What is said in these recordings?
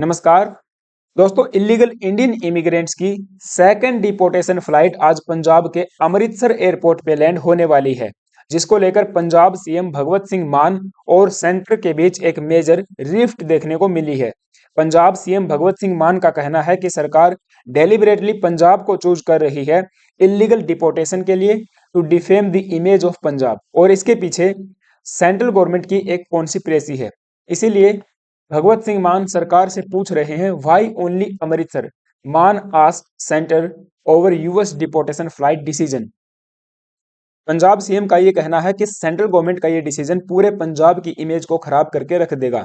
नमस्कार दोस्तों। Illegal Indian immigrants की सेकंड डिपोर्टेशन फ्लाइट आज पंजाब के अमृतसर एयरपोर्ट पे लैंड होने वाली है, जिसको लेकर पंजाब सीएम भगवत सिंह मान और सेंटर के बीच एक मेजर रिफ्ट देखने को मिली है। पंजाब सीएम भगवत सिंह मान का कहना है कि सरकार डेलिबरेटली पंजाब को चूज कर रही है इलीगल डिपोर्टेशन के लिए to defame the image of Punjab, और इसके पीछे सेंट्रल गवर्नमेंट की एक कॉन्स्पिरेसी है। इसीलिए भगवत सिंह मान सरकार से पूछ रहे हैं, why only Amritsar? Mann ask centre over US deportation flight decision. Punjab CM का ये कहना है कि सेंट्रल गवर्नमेंट का ये डिसीजन पूरे पंजाब की इमेज को खराब करके रख देगा।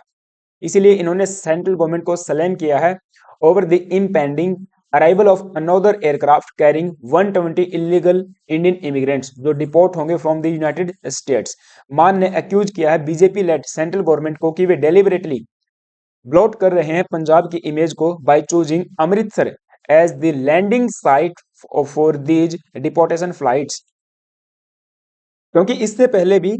इसीलिए इन्होंने सेंट्रल गवर्नमेंट को सलेम किया है over the impending arrival of another aircraft carrying 120 illegal Indian immigrants जो डिपोर्ट होंगे फ्रॉम द यूनाइटेड स्टेट्स। मान ने एक्यूज किया है बीजेपी लेड सेंट्रल गवर्नमेंट को कि वे डेलिबरेटली ब्लॉट कर रहे हैं पंजाब की इमेज को by choosing Amritsar as the landing site for these deportation flights. क्योंकि इससे पहले भी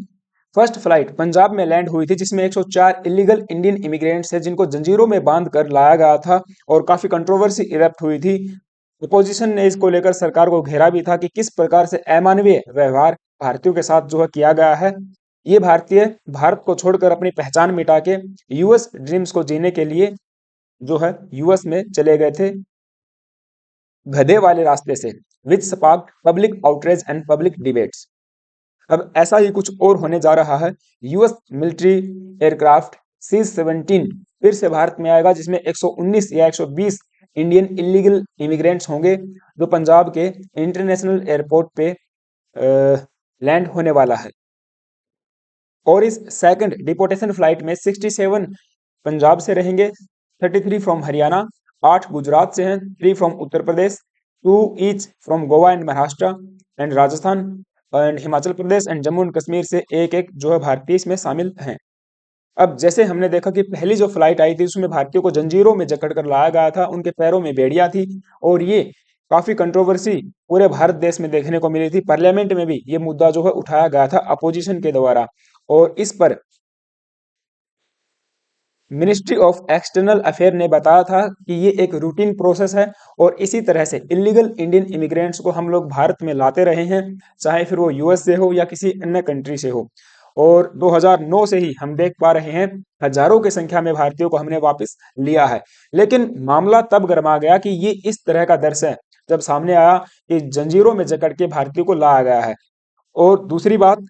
फर्स्ट फ्लाइट पंजाब में लैंड हुई थी, जिसमें 104 इलीगल इंडियन इमिग्रेंट्स है जिनको जंजीरों में बांध कर लाया गया था और काफी कंट्रोवर्सी इरप्ट हुई थी। अपोजिशन ने इसको लेकर सरकार को घेरा भी था कि किस प्रकार से अमानवीय व्यवहार भारतीयों के साथ जो है किया गया है। ये भारतीय भारत को छोड़कर अपनी पहचान मिटा के यूएस ड्रीम्स को जीने के लिए जो है यूएस में चले गए थे गधे वाले रास्ते से, which sparked public outrage and public debates. अब ऐसा ही कुछ और होने जा रहा है। यूएस मिलिट्री एयरक्राफ्ट C-17 फिर से भारत में आएगा, जिसमें 119 या 120 इंडियन इलीगल इमिग्रेंट्स होंगे जो पंजाब के इंटरनेशनल एयरपोर्ट पे लैंड होने वाला है। और इस सेकंड डिपोर्टेशन फ्लाइट में 67 पंजाब से रहेंगे, 33 फ्रॉम हरियाणा, 8 गुजरात से हैं, 3 from Uttar Pradesh, 2 each from Goa and Maharashtra and Rajasthan and Himachal Pradesh and Jammu and Kashmir से एक एक जो है भारतीय इसमें शामिल हैं। अब जैसे हमने देखा कि पहली जो फ्लाइट आई थी उसमें भारतीयों को जंजीरों में जकड़ कर लाया गया था, उनके पैरों में बेड़ियां थी, और ये काफी कंट्रोवर्सी पूरे भारत देश में देखने को मिली थी। पार्लियामेंट में भी ये मुद्दा जो है उठाया गया था अपोजिशन के द्वारा, और इस पर मिनिस्ट्री ऑफ एक्सटर्नल अफेयर ने बताया था कि ये एक रूटीन प्रोसेस है और इसी तरह से इलीगल इंडियन इमिग्रेंट्स को हम लोग भारत में लाते रहे हैं, चाहे फिर वो यूएस से हो या किसी अन्य कंट्री से हो। और 2009 से ही हम देख पा रहे हैं हजारों की संख्या में भारतीयों को हमने वापस लिया है। लेकिन मामला तब गर्मा गया कि ये इस तरह का दृश्य जब सामने आया कि जंजीरों में जकड़ के भारतीयों को लाया गया है। और दूसरी बात,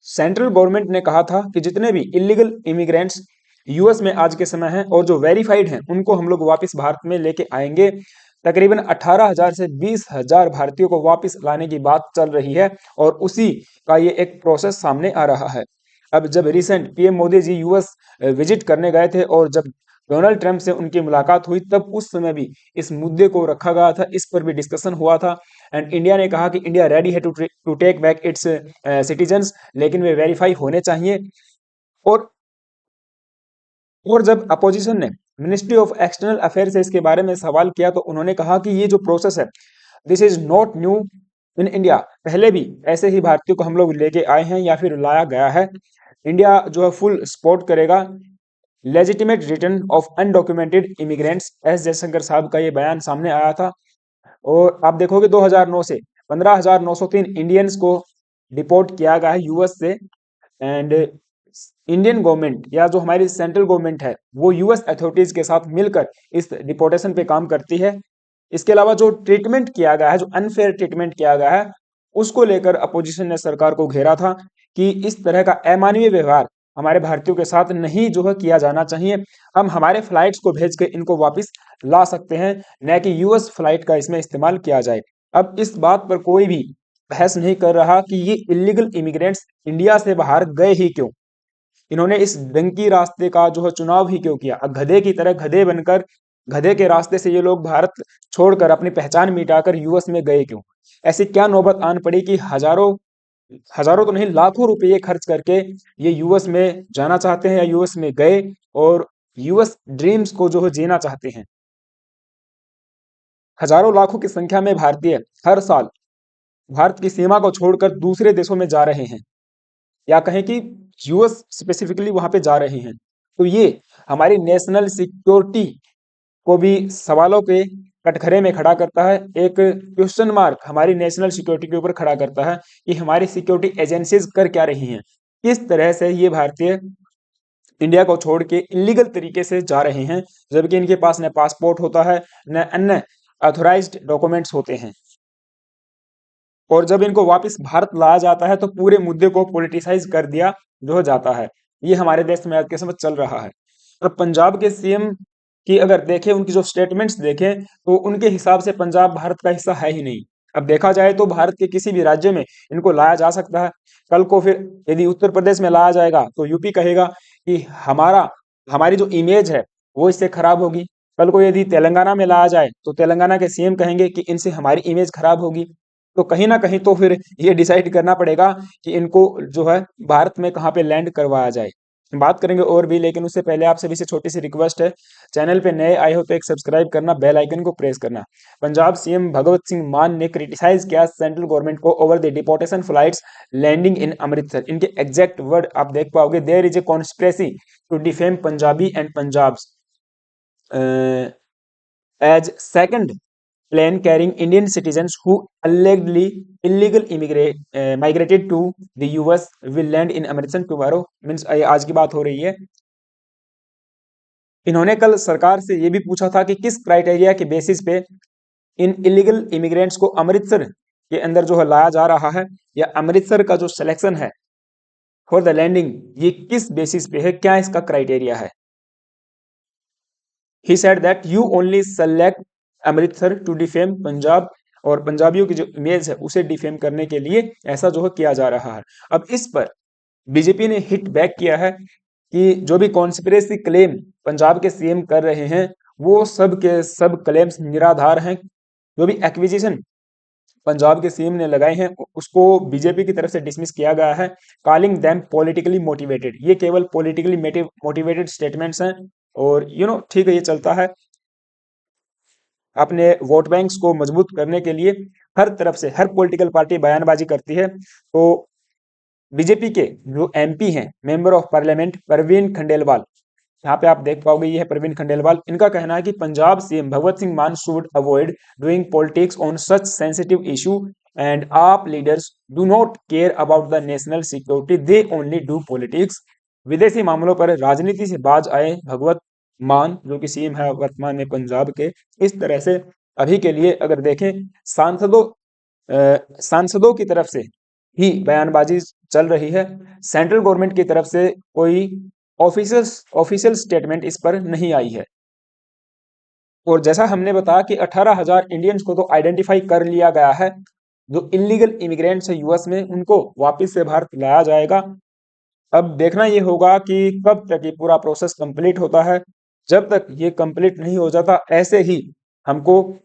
सेंट्रल गवर्नमेंट ने कहा था कि जितने भी इलीगल इमिग्रेंट्स यूएस में आज के समय हैं और जो वेरीफाइड हैं उनको हम लोग वापस भारत में लेके आएंगे। तकरीबन 18,000 से 20,000 भारतीयों को वापस लाने की बात चल रही है और उसी का ये एक प्रोसेस सामने आ रहा है। अब जब recent PM Modi ji US visit करने गए थे और जब डोनाल्ड ट्रंप से उनकी मुलाकात हुई, तब उस समय भी इस मुद्दे को रखा गया था, इस पर भी डिस्कशन हुआ था। एंड इंडिया ने कहा कि इंडिया रेडी है to take back its citizens, लेकिन वे वेरीफाई होने चाहिए। और और जब अपोजिशन ने मिनिस्ट्री ऑफ एक्सटर्नल अफेयर से इसके बारे में सवाल किया तो उन्होंने कहा कि ये जो प्रोसेस है this is not new in India, पहले भी ऐसे ही भारतीयों को हम लोग लेके आए हैं या फिर लाया गया है। इंडिया जो है फुल सपोर्ट करेगा legitimate return of undocumented immigrants. S Jaishankar साहब का ये बयान सामने आया था। और आप देखोगे 2009 से 15,903 इंडियंस को डिपोर्ट किया गया है यूएस से। एंड इंडियन गवर्नमेंट या जो हमारी सेंट्रल गवर्नमेंट है वो यूएस अथॉरिटीज के साथ मिलकर इस डिपोर्टेशन पे काम करती है। इसके अलावा जो ट्रीटमेंट किया गया है, जो अनफेयर ट्रीटमेंट किया गया है, उसको लेकर अपोजिशन ने सरकार को घेरा था कि इस तरह का अमानवीय व्यवहार हमारे भारतीयों के साथ नहीं जो है किया जाना चाहिए। हम हमारे फ्लाइट्स को भेज के इनको वापस ला सकते हैं, न कि यूएस फ्लाइट का इसमें इस्तेमाल किया जाए। अब इस बात पर कोई भी बहस नहीं कर रहा कि ये इलीगल इमिग्रेंट्स इंडिया से बाहर गए ही क्यों, इन्होंने इस डंकी रास्ते का जो है चुनाव ही क्यों किया। अब गधे की तरह गधे बनकर गधे के रास्ते से ये लोग भारत छोड़कर अपनी पहचान मिटाकर यूएस में गए क्यों? ऐसी क्या नौबत आन पड़ी कि हजारों हजारों तो नहीं लाखों रुपये खर्च करके ये यूएस में जाना चाहते हैं या यूएस में गए और यूएस ड्रीम्स को जो है जीना चाहते हैं। हजारों लाखों की संख्या में भारतीय हर साल भारत की सीमा को छोड़कर दूसरे देशों में जा रहे हैं, या कहें कि यूएस स्पेसिफिकली वहां पे जा रहे हैं। तो ये हमारी नेशनल सिक्योरिटी को भी सवालों के कटघरे में खड़ा करता है, एक क्वेश्चन मार्क हमारी नेशनल सिक्योरिटी के ऊपर खड़ा करता है कि हमारी सिक्योरिटी एजेंसीज कर क्या रही हैं, किस तरह से ये भारतीय इंडिया को छोड़ के इलीगल तरीके से जा रहे हैं, जबकि इनके पास न पासपोर्ट होता है न अन्य ऑथोराइज्ड डॉक्यूमेंट्स होते हैं। और जब इनको वापस भारत लाया जाता है तो पूरे मुद्दे को पॉलिटिसाइज कर दिया जो जाता है। ये हमारे देश में आज के समय चल रहा है। और पंजाब के सीएम की अगर देखें, उनकी जो स्टेटमेंट्स देखें, तो उनके हिसाब से पंजाब भारत का हिस्सा है ही नहीं। अब देखा जाए तो भारत के किसी भी राज्य में इनको लाया जा सकता है। कल को फिर यदि उत्तर प्रदेश में लाया जाएगा तो यूपी कहेगा कि हमारी जो इमेज है वो इससे खराब होगी। कल को यदि तेलंगाना में लाया जाए तो तेलंगाना के सीएम कहेंगे कि इनसे हमारी इमेज खराब होगी। तो कहीं ना कहीं तो फिर ये डिसाइड करना पड़ेगा कि इनको जो है भारत में कहाँ पे लैंड करवाया जाए। बात करेंगे और भी, लेकिन उससे पहले आप सभी से छोटी सी रिक्वेस्ट है, चैनल पे नए आए हो तो एक सब्सक्राइब करना, बेल आइकन को प्रेस करना। पंजाब सीएम भगवत सिंह मान ने क्रिटिसाइज किया सेंट्रल गवर्नमेंट को over the deportation flights landing in Amritsar. इनके एग्जैक्ट वर्ड आप देख पाओगे, there is a conspiracy to defame Punjabi and Punjab as second plane carrying Indian citizens who allegedly illegal immigrate migrated to the US will land in Amritsar tomorrow। Means आज की बात हो रही है। इन्होंने कल सरकार से ये भी पूछा था कि किस क्राइटेरिया के बेसिस पे इन इलीगल इमिग्रेंट्स को अमृतसर के अंदर जो है लाया जा रहा है, या अमृतसर का जो सिलेक्शन है फॉर द लैंडिंग, ये किस बेसिस पे है, क्या इसका क्राइटेरिया है। He said that you only select Amritsar to defame Punjab, और पंजाबियों की जो इमेज है उसे डिफेम करने के लिए ऐसा जो है किया जा रहा है। अब इस पर बीजेपी ने हिट बैक किया है कि जो भी कॉन्स्पिरेसी क्लेम पंजाब के सीएम कर रहे हैं वो सब के सब क्लेम्स निराधार हैं। जो भी एक्विजिशन पंजाब के सीएम ने लगाए हैं उसको बीजेपी की तरफ से डिसमिस किया गया है, कॉलिंग देम पॉलिटिकली मोटिवेटेड। ये केवल पॉलिटिकली मोटिवेटेड स्टेटमेंट्स हैं, और ठीक है, ये चलता है। अपने वोट बैंक्स को मजबूत करने के लिए हर तरफ से हर पॉलिटिकल पार्टी बयानबाजी करती है। तो बीजेपी के जो एमपी हैं, member of parliament Parveen Khandelwal, यहाँ पे आप देख पाओगे ये है परवीन खंडेलवाल। इनका कहना है कि Punjab CM Bhagwant Singh Mann should avoid doing politics on such sensitive issue and AAP leaders do not care about the national security, they only do politics. विदेशी मामलों पर राजनीति से बाज आए भगवत मान, जो कि सीएम है वर्तमान में पंजाब के। इस तरह से अभी के लिए अगर देखें, सांसदों की तरफ से ही बयानबाजी चल रही है। सेंट्रल गवर्नमेंट की तरफ से कोई ऑफिशियल स्टेटमेंट इस पर नहीं आई है। और जैसा हमने बताया कि 18,000 इंडियंस को तो आइडेंटिफाई कर लिया गया है। जो इलीगल इमिग्रेंट्स है यूएस में, उनको वापस से भारत लाया जाएगा। अब देखना ये होगा कि कब तक ये पूरा प्रोसेस कंप्लीट होता है। जब तक ये कंप्लीट नहीं हो जाता, ऐसे ही हमको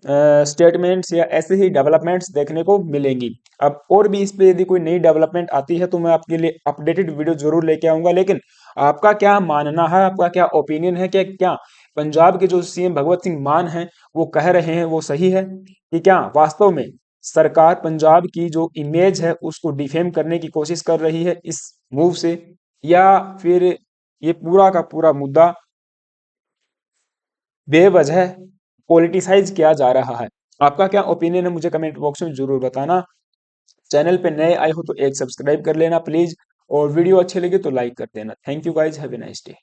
स्टेटमेंट्स या ऐसे ही डेवलपमेंट्स देखने को मिलेंगी। अब और भी इस पे यदि कोई नई डेवलपमेंट आती है तो मैं आपके लिए अपडेटेड वीडियो जरूर लेके आऊंगा। लेकिन आपका क्या मानना है, आपका क्या ओपिनियन है, कि क्या पंजाब के जो सीएम भगवत सिंह मान हैं वो कह रहे हैं वो सही है, कि क्या वास्तव में सरकार पंजाब की जो इमेज है उसको डिफेम करने की कोशिश कर रही है इस मूव से, या फिर ये पूरा का पूरा मुद्दा बेवजह पॉलिटिसाइज किया जा रहा है। आपका क्या ओपिनियन है, मुझे कमेंट बॉक्स में जरूर बताना। चैनल पे नए आए हो तो एक सब्सक्राइब कर लेना प्लीज, और वीडियो अच्छी लगी तो लाइक कर देना। Thank you guys, have a nice day.